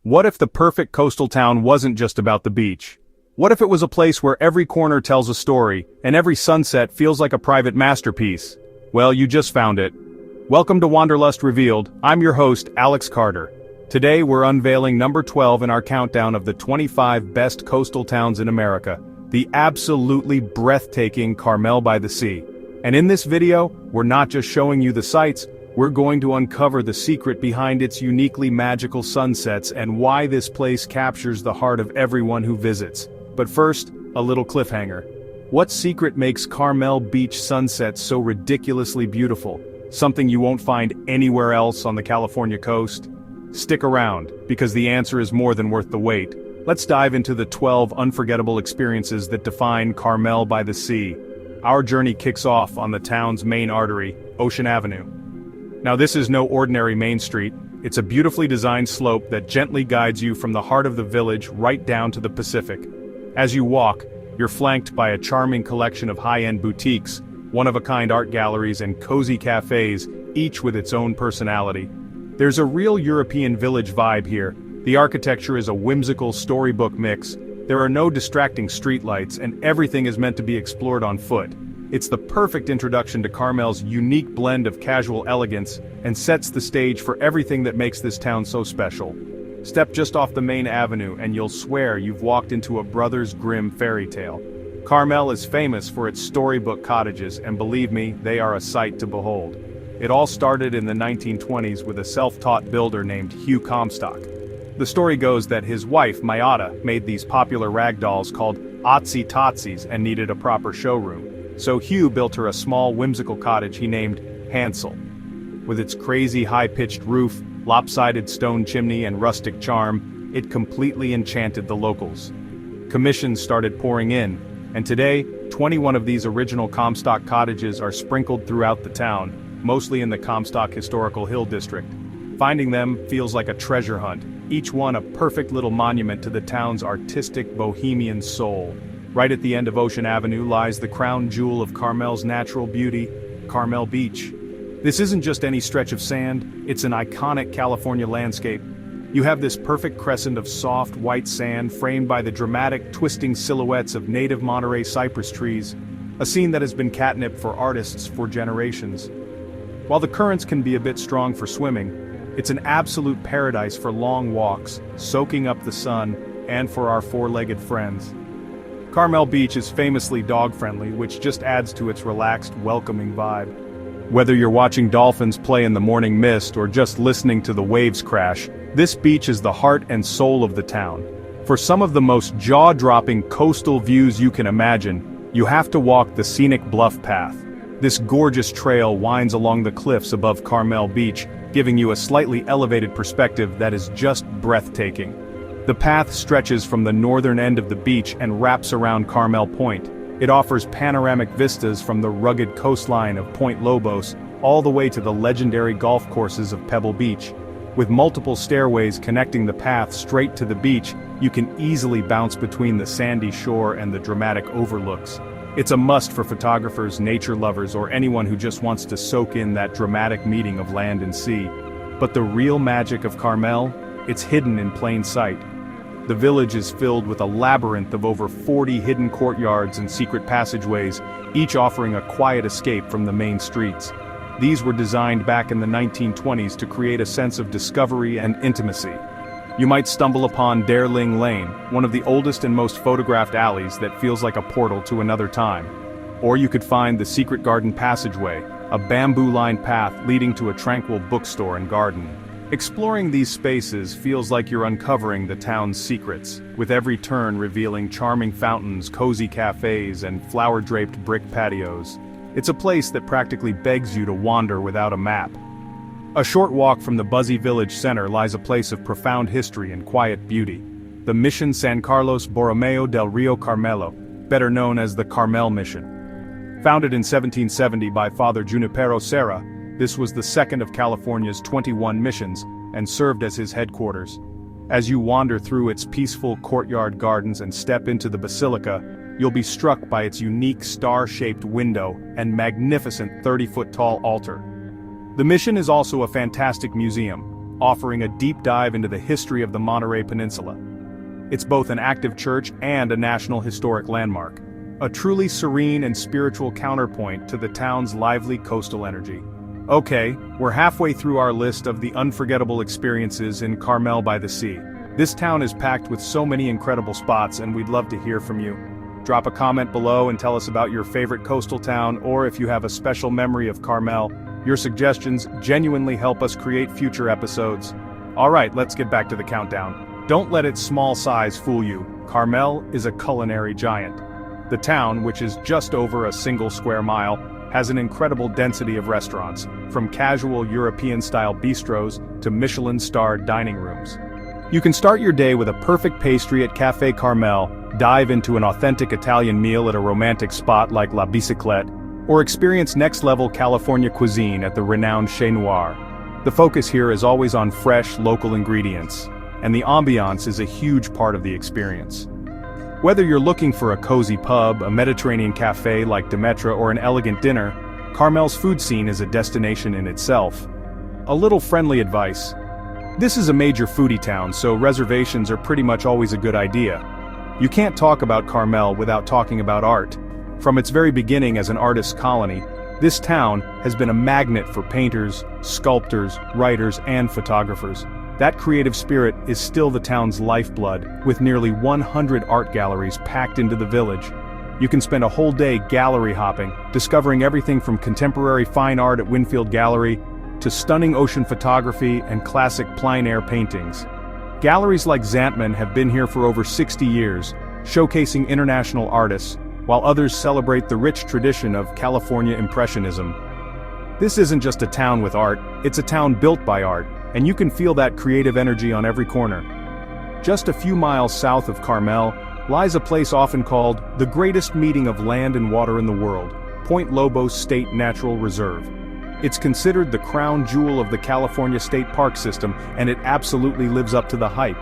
What if the perfect coastal town wasn't just about the beach? What if it was a place where every corner tells a story, and every sunset feels like a private masterpiece? Well, you just found it. Welcome to Wanderlust Revealed. I'm your host, Alex Carter. Today we're unveiling number 12 in our countdown of the 25 best coastal towns in America, the absolutely breathtaking Carmel-by-the-Sea. And in this video, we're not just showing you the sights, we're going to uncover the secret behind its uniquely magical sunsets and why this place captures the heart of everyone who visits. But first, a little cliffhanger. What secret makes Carmel Beach sunsets so ridiculously beautiful? Something you won't find anywhere else on the California coast? Stick around, because the answer is more than worth the wait. Let's dive into the 12 unforgettable experiences that define Carmel by the Sea. Our journey kicks off on the town's main artery, Ocean Avenue. Now this is no ordinary main street, it's a beautifully designed slope that gently guides you from the heart of the village right down to the Pacific. As you walk, you're flanked by a charming collection of high-end boutiques, one-of-a-kind art galleries and cozy cafes, each with its own personality. There's a real European village vibe here. The architecture is a whimsical storybook mix, there are no distracting streetlights, and everything is meant to be explored on foot. It's the perfect introduction to Carmel's unique blend of casual elegance and sets the stage for everything that makes this town so special. Step just off the main avenue and you'll swear you've walked into a Brothers Grimm fairy tale. Carmel is famous for its storybook cottages, and believe me, they are a sight to behold. It all started in the 1920s with a self-taught builder named Hugh Comstock. The story goes that his wife, Mayada, made these popular rag dolls called Otsy Totsies and needed a proper showroom. So Hugh built her a small whimsical cottage he named Hansel. With its crazy high-pitched roof, lopsided stone chimney and rustic charm, it completely enchanted the locals. Commissions started pouring in, and today, 21 of these original Comstock cottages are sprinkled throughout the town, mostly in the Comstock Historical Hill District. Finding them feels like a treasure hunt, each one a perfect little monument to the town's artistic bohemian soul. Right at the end of Ocean Avenue lies the crown jewel of Carmel's natural beauty, Carmel Beach. This isn't just any stretch of sand, it's an iconic California landscape. You have this perfect crescent of soft, white sand framed by the dramatic, twisting silhouettes of native Monterey cypress trees, a scene that has been catnip for artists for generations. While the currents can be a bit strong for swimming, it's an absolute paradise for long walks, soaking up the sun, and for our four-legged friends. Carmel Beach is famously dog-friendly, which just adds to its relaxed, welcoming vibe. Whether you're watching dolphins play in the morning mist or just listening to the waves crash, this beach is the heart and soul of the town. For some of the most jaw-dropping coastal views you can imagine, you have to walk the Scenic Bluff Path. This gorgeous trail winds along the cliffs above Carmel Beach, giving you a slightly elevated perspective that is just breathtaking. The path stretches from the northern end of the beach and wraps around Carmel Point. It offers panoramic vistas from the rugged coastline of Point Lobos all the way to the legendary golf courses of Pebble Beach. With multiple stairways connecting the path straight to the beach, you can easily bounce between the sandy shore and the dramatic overlooks. It's a must for photographers, nature lovers, or anyone who just wants to soak in that dramatic meeting of land and sea. But the real magic of Carmel? It's hidden in plain sight. The village is filled with a labyrinth of over 40 hidden courtyards and secret passageways, each offering a quiet escape from the main streets. These were designed back in the 1920s to create a sense of discovery and intimacy. You might stumble upon Darling Lane, one of the oldest and most photographed alleys that feels like a portal to another time. Or you could find the Secret Garden Passageway, a bamboo-lined path leading to a tranquil bookstore and garden. Exploring these spaces feels like you're uncovering the town's secrets, with every turn revealing charming fountains, cozy cafes, and flower-draped brick patios. It's a place that practically begs you to wander without a map. A short walk from the buzzy village center lies a place of profound history and quiet beauty. The Mission San Carlos Borromeo del Rio Carmelo, better known as the Carmel Mission. Founded in 1770 by Father Junipero Serra, this was the second of California's 21 missions, and served as his headquarters. As you wander through its peaceful courtyard gardens and step into the basilica, you'll be struck by its unique star-shaped window and magnificent 30-foot-tall altar. The Mission is also a fantastic museum, offering a deep dive into the history of the Monterey Peninsula. It's both an active church and a National Historic Landmark, a truly serene and spiritual counterpoint to the town's lively coastal energy. Okay, we're halfway through our list of the unforgettable experiences in Carmel-by-the-Sea. This town is packed with so many incredible spots, and we'd love to hear from you. Drop a comment below and tell us about your favorite coastal town, or if you have a special memory of Carmel. Your suggestions genuinely help us create future episodes. Alright, let's get back to the countdown. Don't let its small size fool you. Carmel is a culinary giant. The town, which is just over a single square mile, has an incredible density of restaurants, from casual European-style bistros to Michelin-starred dining rooms. You can start your day with a perfect pastry at Café Carmel, dive into an authentic Italian meal at a romantic spot like La Bicyclette, or experience next-level California cuisine at the renowned Chez Noir. The focus here is always on fresh, local ingredients, and the ambiance is a huge part of the experience. Whether you're looking for a cozy pub, a Mediterranean cafe like Demetra, or an elegant dinner, Carmel's food scene is a destination in itself. A little friendly advice. This is a major foodie town, so reservations are pretty much always a good idea. You can't talk about Carmel without talking about art. From its very beginning as an artist's colony, this town has been a magnet for painters, sculptors, writers, and photographers. That creative spirit is still the town's lifeblood, with nearly 100 art galleries packed into the village. You can spend a whole day gallery hopping, discovering everything from contemporary fine art at Winfield Gallery to stunning ocean photography and classic plein air paintings. Galleries like Zantman have been here for over 60 years, showcasing international artists, while others celebrate the rich tradition of California Impressionism. This isn't just a town with art, it's a town built by art, and you can feel that creative energy on every corner. Just a few miles south of Carmel lies a place often called the greatest meeting of land and water in the world, Point Lobos State Natural Reserve. It's considered the crown jewel of the California State Park system, and it absolutely lives up to the hype.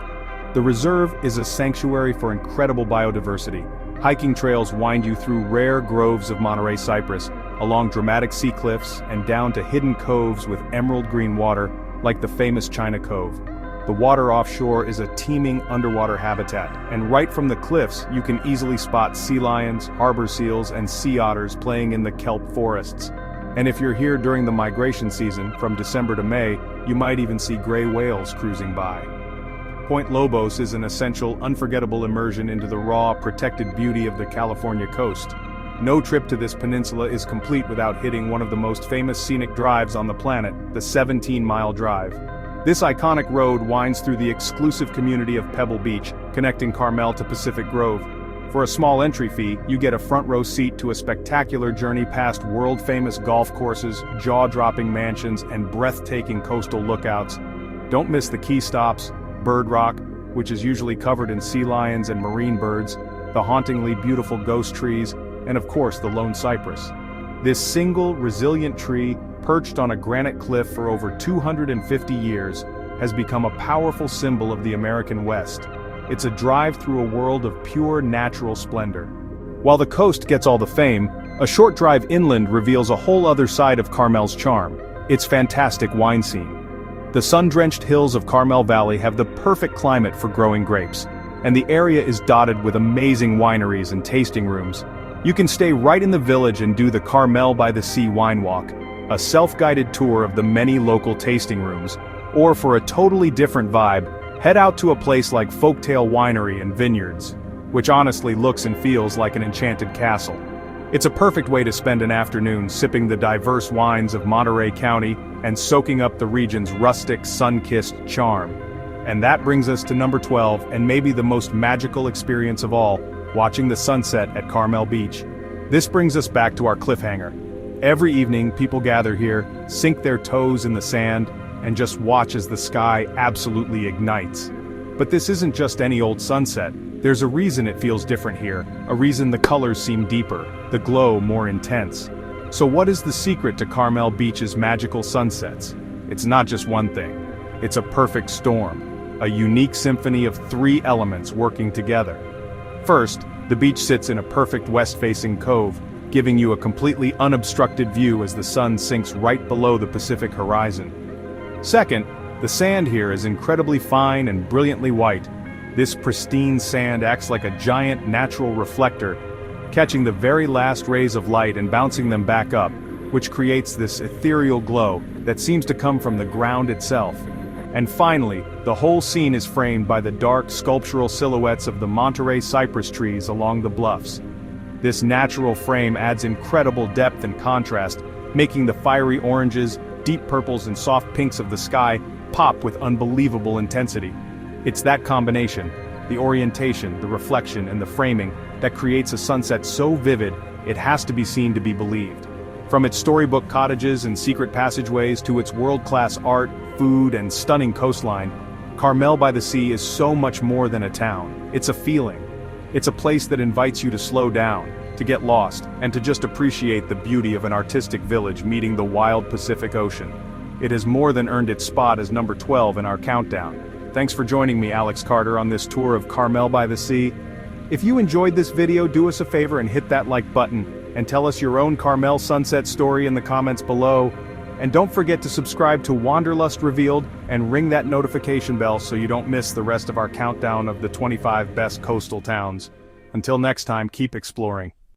The reserve is a sanctuary for incredible biodiversity. Hiking trails wind you through rare groves of Monterey cypress, along dramatic sea cliffs, and down to hidden coves with emerald green water, like the famous China Cove. The water offshore is a teeming underwater habitat, and right from the cliffs you can easily spot sea lions, harbor seals, and sea otters playing in the kelp forests. And if you're here during the migration season, from December to May, you might even see gray whales cruising by. Point Lobos is an essential, unforgettable immersion into the raw, protected beauty of the California coast. No trip to this peninsula is complete without hitting one of the most famous scenic drives on the planet, the 17-mile drive. This iconic road winds through the exclusive community of Pebble Beach, connecting Carmel to Pacific Grove. For a small entry fee, you get a front-row seat to a spectacular journey past world-famous golf courses, jaw-dropping mansions, and breathtaking coastal lookouts. Don't miss the key stops, Bird Rock, which is usually covered in sea lions and marine birds, the hauntingly beautiful ghost trees, and of course the lone cypress. This single, resilient tree, perched on a granite cliff for over 250 years, has become a powerful symbol of the American West. It's a drive through a world of pure natural splendor. While the coast gets all the fame, a short drive inland reveals a whole other side of Carmel's charm, its fantastic wine scene. The sun-drenched hills of Carmel Valley have the perfect climate for growing grapes, and the area is dotted with amazing wineries and tasting rooms. You can stay right in the village and do the Carmel-by-the-Sea wine walk, a self-guided tour of the many local tasting rooms, or for a totally different vibe, head out to a place like Folktale Winery and Vineyards, which honestly looks and feels like an enchanted castle. It's a perfect way to spend an afternoon sipping the diverse wines of Monterey County and soaking up the region's rustic, sun-kissed charm. And that brings us to number 12, and maybe the most magical experience of all, watching the sunset at Carmel Beach. This brings us back to our cliffhanger. Every evening, people gather here, sink their toes in the sand, and just watch as the sky absolutely ignites. But this isn't just any old sunset. There's a reason it feels different here, a reason the colors seem deeper, the glow more intense. So what is the secret to Carmel Beach's magical sunsets? It's not just one thing. It's a perfect storm, a unique symphony of three elements working together. First, the beach sits in a perfect west-facing cove, giving you a completely unobstructed view as the sun sinks right below the Pacific horizon. Second, The sand here is incredibly fine and brilliantly white. This pristine sand acts like a giant natural reflector, catching the very last rays of light and bouncing them back up, which creates this ethereal glow that seems to come from the ground itself. And finally, the whole scene is framed by the dark sculptural silhouettes of the Monterey cypress trees along the bluffs. This natural frame adds incredible depth and contrast, making the fiery oranges, deep purples and soft pinks of the sky pop with unbelievable intensity. It's that combination, the orientation, the reflection, and the framing, that creates a sunset so vivid, it has to be seen to be believed. From its storybook cottages and secret passageways to its world-class art, food, and stunning coastline, Carmel-by-the-Sea is so much more than a town. It's a feeling. It's a place that invites you to slow down, to get lost, and to just appreciate the beauty of an artistic village meeting the wild Pacific Ocean. It has more than earned its spot as number 12 in our countdown. Thanks for joining me, Alex Carter, on this tour of Carmel-by-the-Sea. If you enjoyed this video, do us a favor and hit that like button, and tell us your own Carmel sunset story in the comments below. And don't forget to subscribe to Wanderlust Revealed and ring that notification bell so you don't miss the rest of our countdown of the 25 best coastal towns. Until next time, keep exploring.